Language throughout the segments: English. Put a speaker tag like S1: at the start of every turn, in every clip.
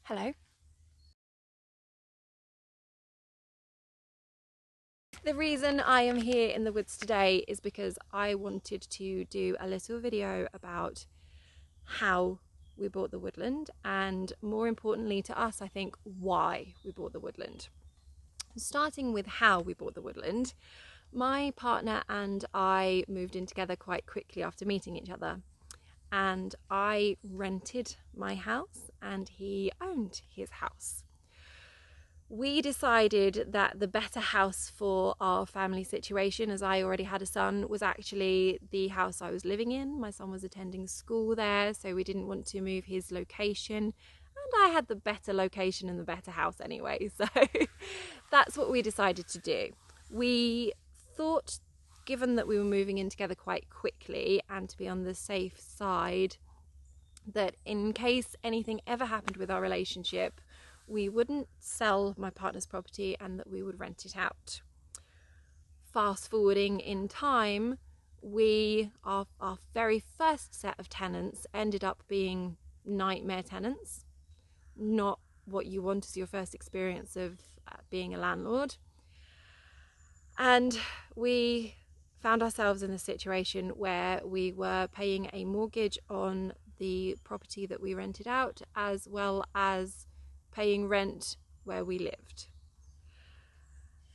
S1: Hello. The reason I am here in the woods today is because I wanted to do a little video about how we bought the woodland, and more importantly to us, I think, why we bought the woodland. Starting with how we bought the woodland, my partner and I moved in together quite quickly after meeting each other, and I rented my house and he owned his house. We decided that the better house for our family situation, as I already had a son, was actually the house I was living in. My son was attending school there, so we didn't want to move his location, and I had the better location and the better house anyway, so that's what we decided to do. We thought, given that we were moving in together quite quickly and to be on the safe side, that in case anything ever happened with our relationship, we wouldn't sell my partner's property and that we would rent it out. Fast forwarding in time, our very first set of tenants ended up being nightmare tenants, not what you want as your first experience of being a landlord. And we found ourselves in a situation where we were paying a mortgage on the property that we rented out, as well as paying rent where we lived.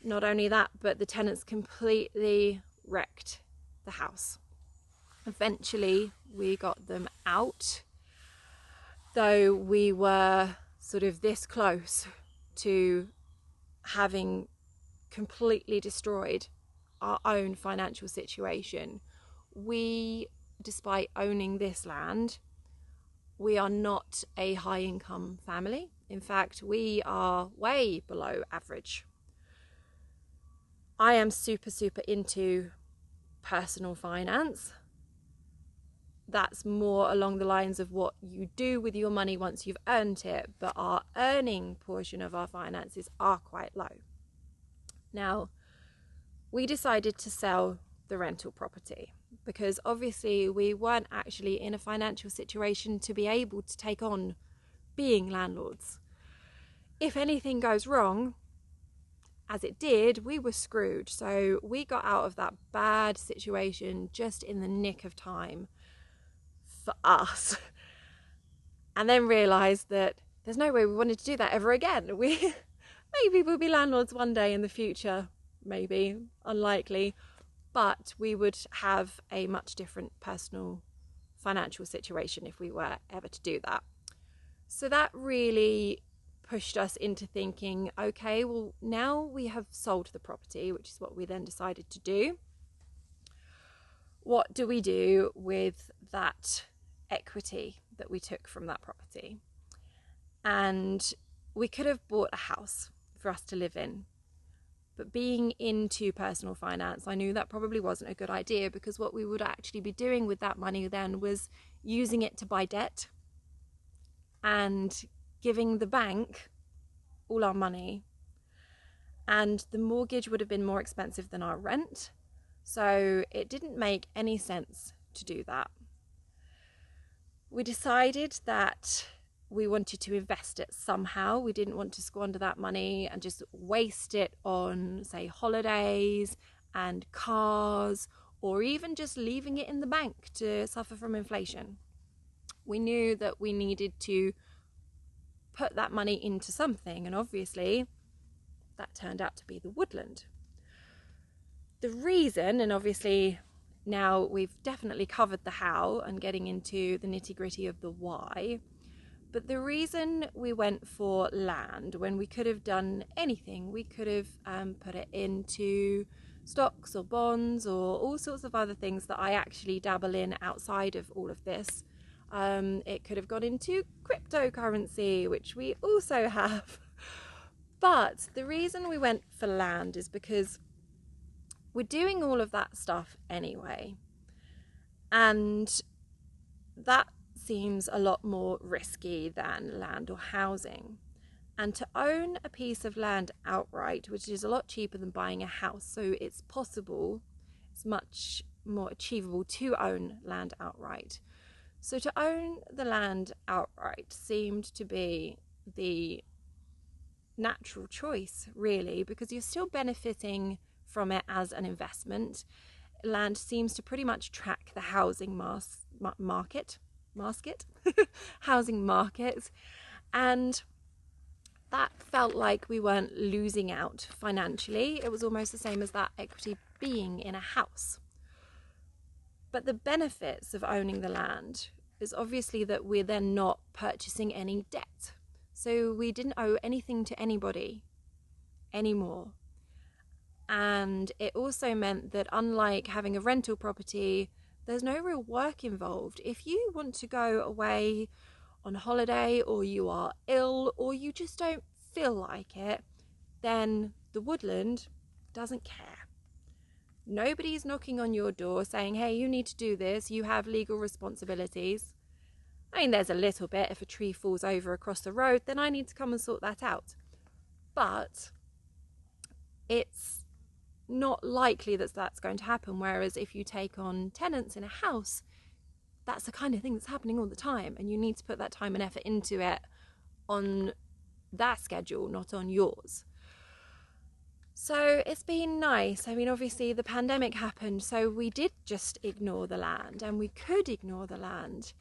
S1: Not only that, but the tenants completely wrecked the house. Eventually we got them out, though we were sort of this close to having completely destroyed our own financial situation. We, despite owning this land, we are not a high income family. In fact, we are way below average. I am super into personal finance. That's more along the lines of what you do with your money once you've earned it, but our earning portion of our finances are quite low. Now, we decided to sell the rental property because obviously we weren't actually in a financial situation to be able to take on being landlords. If anything goes wrong, as it did, we were screwed. So we got out of that bad situation just in the nick of time for us, and then realised that there's no way we wanted to do that ever again. Maybe we'll be landlords one day in the future, maybe, unlikely, but we would have a much different personal financial situation if we were ever to do that. So that really pushed us into thinking, okay, well, now we have sold the property, which is what we then decided to do. What do we do with that equity that we took from that property? And we could have bought a house for us to live in, but being into personal finance, I knew that probably wasn't a good idea, because what we would actually be doing with that money then was using it to buy debt and giving the bank all our money, and the mortgage would have been more expensive than our rent, so it didn't make any sense to do that. We decided that we wanted to invest it somehow. We didn't want to squander that money and just waste it on, say, holidays and cars, or even just leaving it in the bank to suffer from inflation. We knew that we needed to put that money into something, and obviously that turned out to be the woodland. The reason, and obviously now we've definitely covered the how and getting into the nitty-gritty of the why, but the reason we went for land when we could have done anything, we could have put it into stocks or bonds or all sorts of other things that I actually dabble in outside of all of this. It could have gone into cryptocurrency, which we also have. But the reason we went for land is because we're doing all of that stuff anyway, and that seems a lot more risky than land or housing. And to own a piece of land outright, which is a lot cheaper than buying a house, so it's possible, it's much more achievable to own land outright. So to own the land outright seemed to be the natural choice, really, because you're still benefiting from it as an investment. Land seems to pretty much track the housing market, housing markets, and that felt like we weren't losing out financially. It was almost the same as that equity being in a house. But the benefits of owning the land is obviously that we're then not purchasing any debt. So we didn't owe anything to anybody anymore. And it also meant that, unlike having a rental property, there's no real work involved. If you want to go away on holiday, or you are ill, or you just don't feel like it, then the woodland doesn't care. Nobody's knocking on your door saying, hey, you need to do this, you have legal responsibilities. I mean, there's a little bit. If a tree falls over across the road, then I need to come and sort that out. But it's not likely that that's going to happen. Whereas if you take on tenants in a house, that's the kind of thing that's happening all the time, and you need to put that time and effort into it on their schedule, not on yours. So it's been nice. I mean, obviously the pandemic happened, so we did just ignore the land, and we could ignore the land.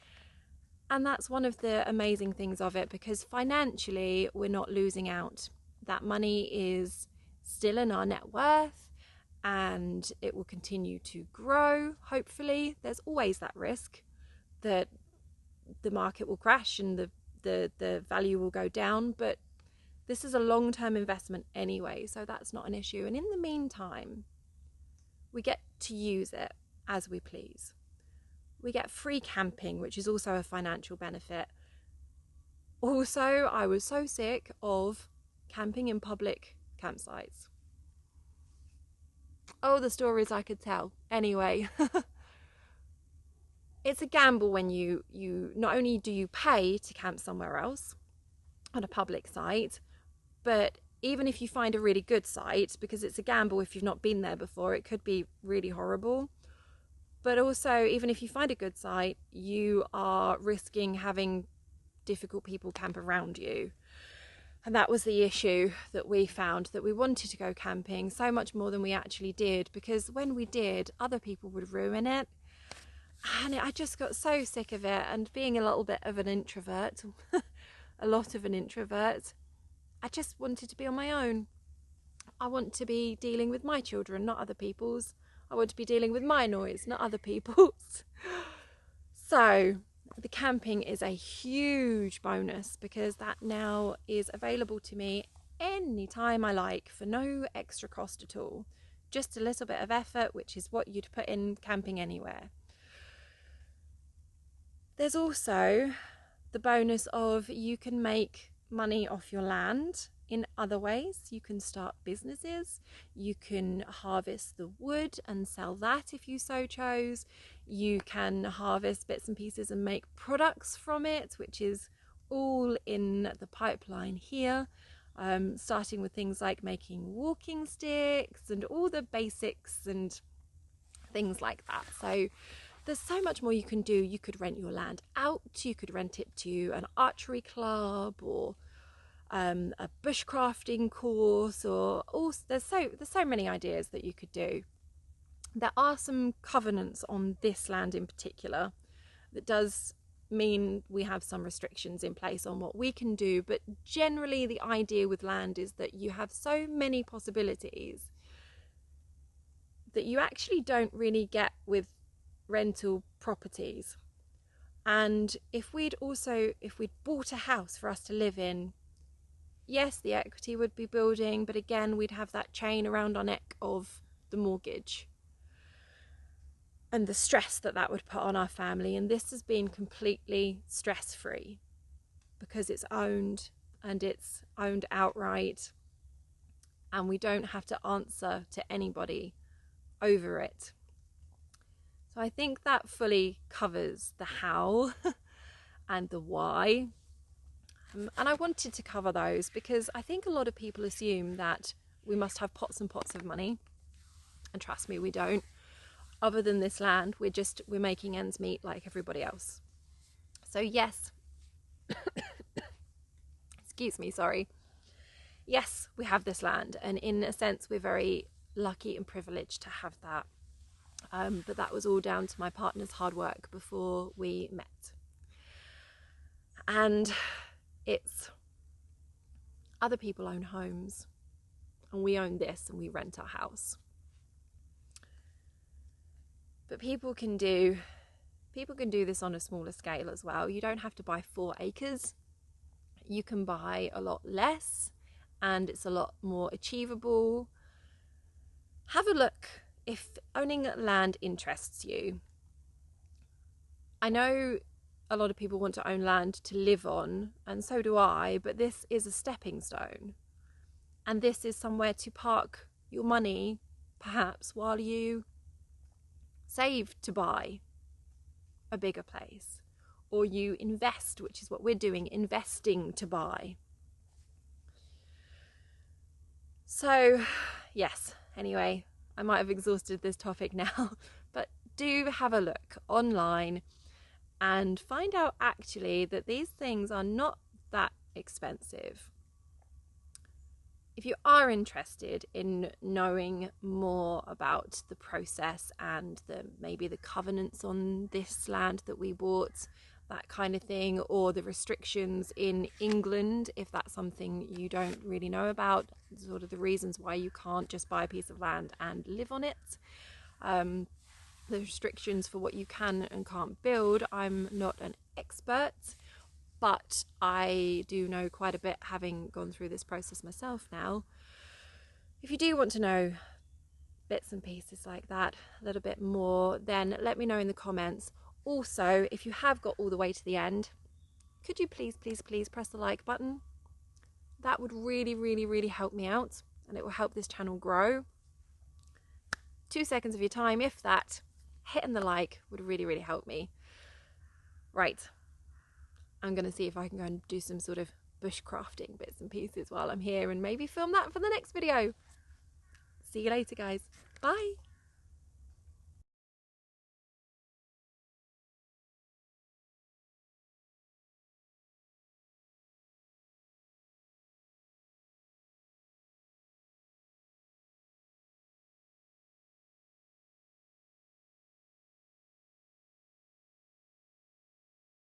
S1: And that's one of the amazing things of it, because financially we're not losing out. That money is still in our net worth, and it will continue to grow, hopefully. There's always that risk that the market will crash and the value will go down, but this is a long-term investment anyway, so that's not an issue. And in the meantime, we get to use it as we please. We get free camping, which is also a financial benefit. Also, I was so sick of camping in public campsites. Oh, the stories I could tell. Anyway, it's a gamble when you not only do you pay to camp somewhere else on a public site, but even if you find a really good site, because it's a gamble if you've not been there before, it could be really horrible. But also, even if you find a good site, you are risking having difficult people camp around you. And that was the issue that we found, that we wanted to go camping so much more than we actually did, because when we did, other people would ruin it. And I just got so sick of it. And being a little bit of an introvert, a lot of an introvert, I just wanted to be on my own. I want to be dealing with my children, not other people's. I want to be dealing with my noise, not other people's. So the camping is a huge bonus, because that now is available to me anytime I like for no extra cost at all. Just a little bit of effort, which is what you'd put in camping anywhere. There's also the bonus of you can make money off your land in other ways. You can start businesses, you can harvest the wood and sell that if you so chose. You can harvest bits and pieces and make products from it, which is all in the pipeline here, starting with things like making walking sticks and all the basics and things like that. So there's so much more you can do. You could rent your land out, you could rent it to an archery club, or a bushcrafting course, or there's so many ideas that you could do. There are some covenants on this land in particular that does mean we have some restrictions in place on what we can do, but generally the idea with land is that you have so many possibilities that you actually don't really get with rental properties. And if we'd bought a house for us to live in, yes, the equity would be building, but again, we'd have that chain around our neck of the mortgage and the stress that would put on our family. And this has been completely stress-free, because it's owned, and it's owned outright, and we don't have to answer to anybody over it. So I think that fully covers the how and the why. And I wanted to cover those because I think a lot of people assume that we must have pots and pots of money. And trust me, we don't. Other than this land, we're making ends meet like everybody else. So yes, excuse me, sorry. Yes, we have this land, and in a sense we're very lucky and privileged to have that. But that was all down to my partner's hard work before we met. And it's other people own homes, and we own this and we rent our house. But people can do this on a smaller scale as well. You don't have to buy 4 acres. You can buy a lot less, and it's a lot more achievable. Have a look if owning land interests you. I know a lot of people want to own land to live on, and so do I, but this is a stepping stone. And this is somewhere to park your money, perhaps, while you save to buy a bigger place. Or you invest, which is what we're doing, investing to buy. So, yes, anyway, I might have exhausted this topic now, but do have a look online and find out actually that these things are not that expensive. If you are interested in knowing more about the process and maybe the covenants on this land that we bought, that kind of thing, or the restrictions in England, if that's something you don't really know about, sort of the reasons why you can't just buy a piece of land and live on it, the restrictions for what you can and can't build, I'm not an expert, but I do know quite a bit, having gone through this process myself now. If you do want to know bits and pieces like that a little bit more, then let me know in the comments. Also, if you have got all the way to the end, could you please press the like button? That would really help me out, and it will help this channel grow. 2 seconds of your time, if that, hitting the like would really help me. Right, I'm going to see if I can go and do some sort of bushcrafting bits and pieces while I'm here, and maybe film that for the next video. See you later, guys. Bye.